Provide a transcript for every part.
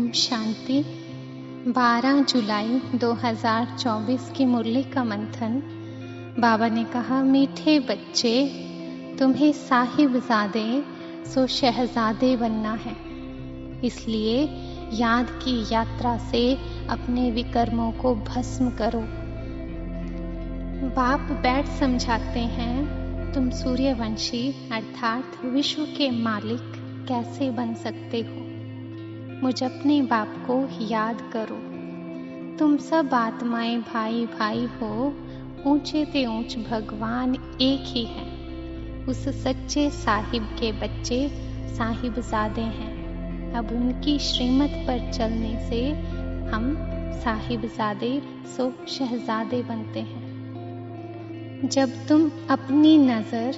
ओम शांति। 12 जुलाई 2024 की मुरली का मंथन। बाबा ने कहा, मीठे बच्चे, तुम्हें साहिबजादे सो शहजादे बनना है। इसलिए याद की यात्रा से अपने विकर्मों को भस्म करो। बाप बैठ समझाते हैं, तुम सूर्यवंशी अर्थात विश्व के मालिक कैसे बन सकते हो। मुझ अपने बाप को याद करो। तुम सब आत्माएं भाई भाई हो। ऊंचे ते ऊंच भगवान एक ही है। उस सच्चे साहिब के बच्चे साहिबजादे हैं। अब उनकी श्रीमत पर चलने से हम साहिबजादे सो शहजादे बनते हैं। जब तुम अपनी नज़र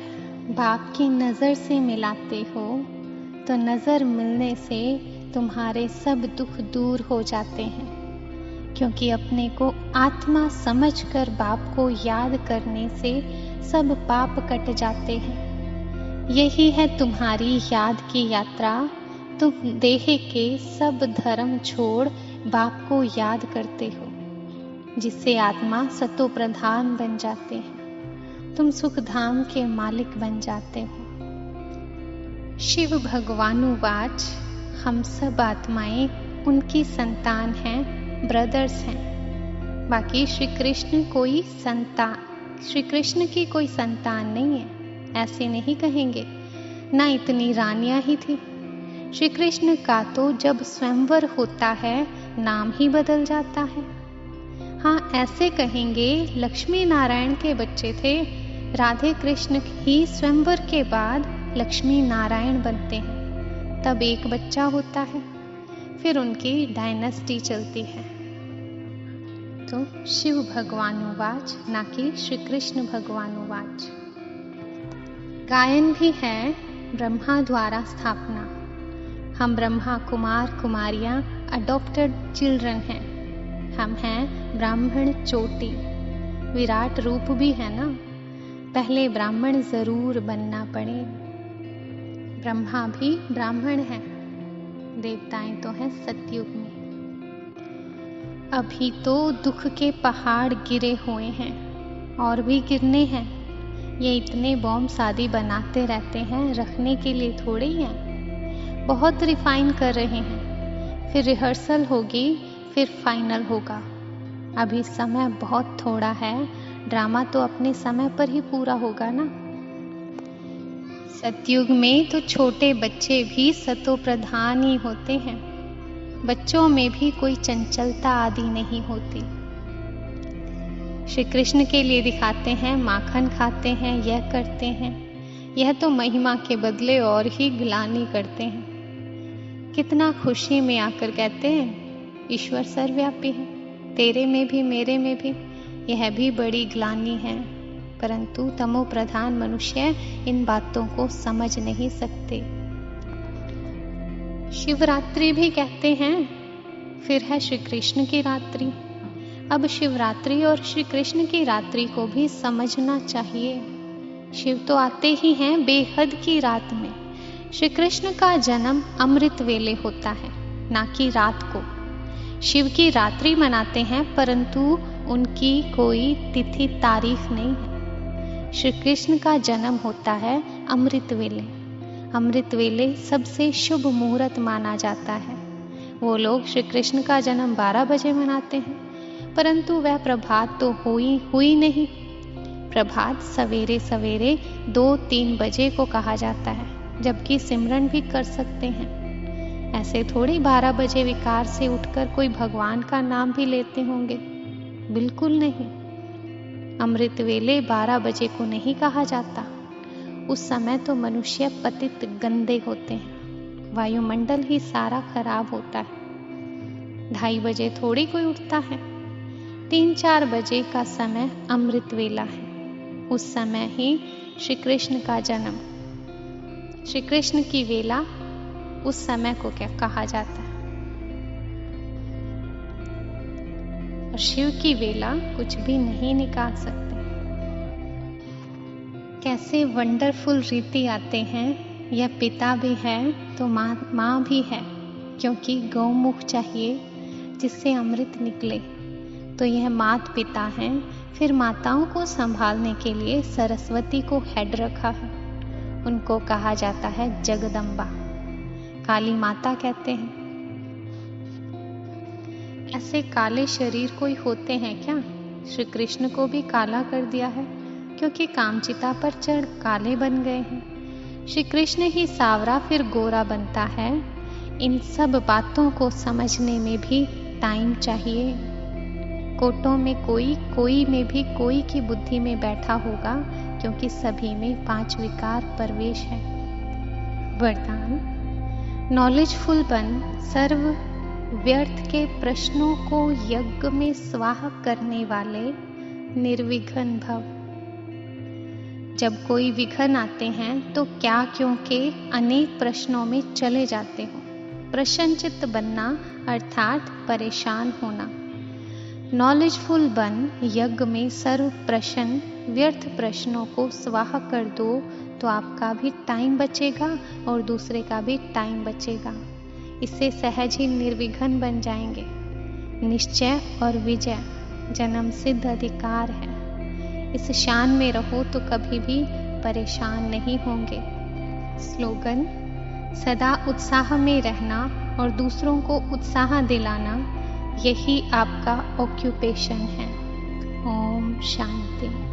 बाप की नज़र से मिलाते हो तो नज़र मिलने से तुम्हारे सब दुख दूर हो जाते हैं, क्योंकि अपने को आत्मा समझकर बाप को याद करने से सब पाप कट जाते हैं। यही है तुम्हारी याद की यात्रा। तुम देह के सब धर्म छोड़ बाप को याद करते हो, जिससे आत्मा सतो प्रधान बन जाते हैं। तुम सुखधाम के मालिक बन जाते हो। शिव भगवानुवाच, हम सब आत्माएं उनकी संतान हैं, ब्रदर्स हैं। बाकी श्री कृष्ण की कोई संतान नहीं है, ऐसे नहीं कहेंगे। ना इतनी रानियां ही थी। श्री कृष्ण का तो जब स्वयंवर होता है नाम ही बदल जाता है। हाँ, ऐसे कहेंगे लक्ष्मी नारायण के बच्चे थे। राधे कृष्ण ही स्वयंवर के बाद लक्ष्मी नारायण बनते हैं। तब एक बच्चा होता है, फिर उनकी डायनेस्टी चलती है। तो शिव भगवानुवाच, ना कि श्री कृष्ण भगवानुवाच। गायन भी है ब्रह्मा द्वारा स्थापना। हम ब्रह्मा कुमार कुमारियां अडॉप्टेड चिल्ड्रन हैं। हम हैं ब्राह्मण चोटी। विराट रूप भी है ना, पहले ब्राह्मण जरूर बनना पड़े। ब्रह्मा भी ब्राह्मण है, देवताएं तो हैं सतयुग में। अभी तो दुख के पहाड़ गिरे हुए हैं और भी गिरने हैं। ये इतने बॉम्ब शादी बनाते रहते हैं, रखने के लिए थोड़े ही हैं। बहुत रिफाइन कर रहे हैं, फिर रिहर्सल होगी, फिर फाइनल होगा। अभी समय बहुत थोड़ा है, ड्रामा तो अपने समय पर ही पूरा होगा ना। सतयुग में तो छोटे बच्चे भी सतो प्रधान ही होते हैं। बच्चों में भी कोई चंचलता आदि नहीं होती। श्री कृष्ण के लिए दिखाते हैं, माखन खाते हैं, यह करते हैं। यह तो महिमा के बदले और ही ग्लानि करते हैं। कितना खुशी में आकर कहते हैं, ईश्वर सर्वव्यापी है, तेरे में भी मेरे में भी। यह भी बड़ी ग्लानि है, परंतु तमो प्रधान मनुष्य इन बातों को समझ नहीं सकते। शिवरात्रि भी कहते हैं, फिर है श्री कृष्ण की रात्रि। अब शिवरात्रि और श्री कृष्ण की रात्रि को भी समझना चाहिए। शिव तो आते ही हैं बेहद की रात में। श्री कृष्ण का जन्म अमृत वेले होता है, ना कि रात को। शिव की रात्रि मनाते हैं, परंतु उनकी कोई तिथि तारीख नहीं है। श्री कृष्ण का जन्म होता है अमृत वेले। अमृत वेले सबसे शुभ मुहूर्त माना जाता है। वो लोग श्री कृष्ण का जन्म 12 बजे मनाते हैं, परंतु वह प्रभात तो हुई नहीं। प्रभात सवेरे सवेरे 2-3 बजे को कहा जाता है, जबकि सिमरन भी कर सकते हैं। ऐसे थोड़ी 12 बजे विकार से उठकर कोई भगवान का नाम भी लेते होंगे, बिल्कुल नहीं। अमृत वेले 12 बजे को नहीं कहा जाता। उस समय तो मनुष्य पतित गंदे होते हैं, वायुमंडल ही सारा खराब होता है। 2:30 बजे थोड़ी कोई उठता है। 3-4 बजे का समय अमृत वेला है। उस समय ही श्री कृष्ण का जन्म, श्री कृष्ण की वेला, उस समय को क्या कहा जाता है। और शिव की वेला कुछ भी नहीं निकाल सकते। कैसे वंडरफुल रीति आते हैं। यह पिता भी है तो माँ भी है। क्योंकि गौमुख चाहिए जिससे अमृत निकले। तो यह माता पिता हैं। फिर माताओं को संभालने के लिए सरस्वती को हेड रखा है। उनको कहा जाता है जगदम्बा, काली माता कहते हैं। ऐसे काले शरीर कोई होते हैं क्या? श्री कृष्ण को भी काला कर दिया है क्योंकि कामचिता पर चढ़ काले बन गए हैं। श्री कृष्ण ही सावरा फिर गोरा बनता है। इन सब बातों को समझने में भी टाइम चाहिए। कोटों में कोई में भी कोई की बुद्धि में बैठा होगा, क्योंकि सभी में 5 विकार प्रवेश है। वरदान: नॉलेजफुल बन, सर्व व्यर्थ के प्रश्नों को यज्ञ में स्वाह करने वाले निर्विघ्न भव। जब कोई विघ्न आते हैं तो क्या क्योंकि अनेक प्रश्नों में चले जाते हो। प्रश्नचित्त बनना अर्थात परेशान होना। नॉलेजफुल बन, यज्ञ में सर्व प्रश्न व्यर्थ प्रश्नों को स्वाह कर दो तो आपका भी टाइम बचेगा और दूसरे का भी टाइम बचेगा। इससे सहज ही निर्विघ्न बन जाएंगे। निश्चय और विजय जन्म सिद्ध अधिकार है। इस शान में रहो तो कभी भी परेशान नहीं होंगे। स्लोगन: सदा उत्साह में रहना और दूसरों को उत्साह दिलाना, यही आपका ऑक्यूपेशन है। ओम शांति।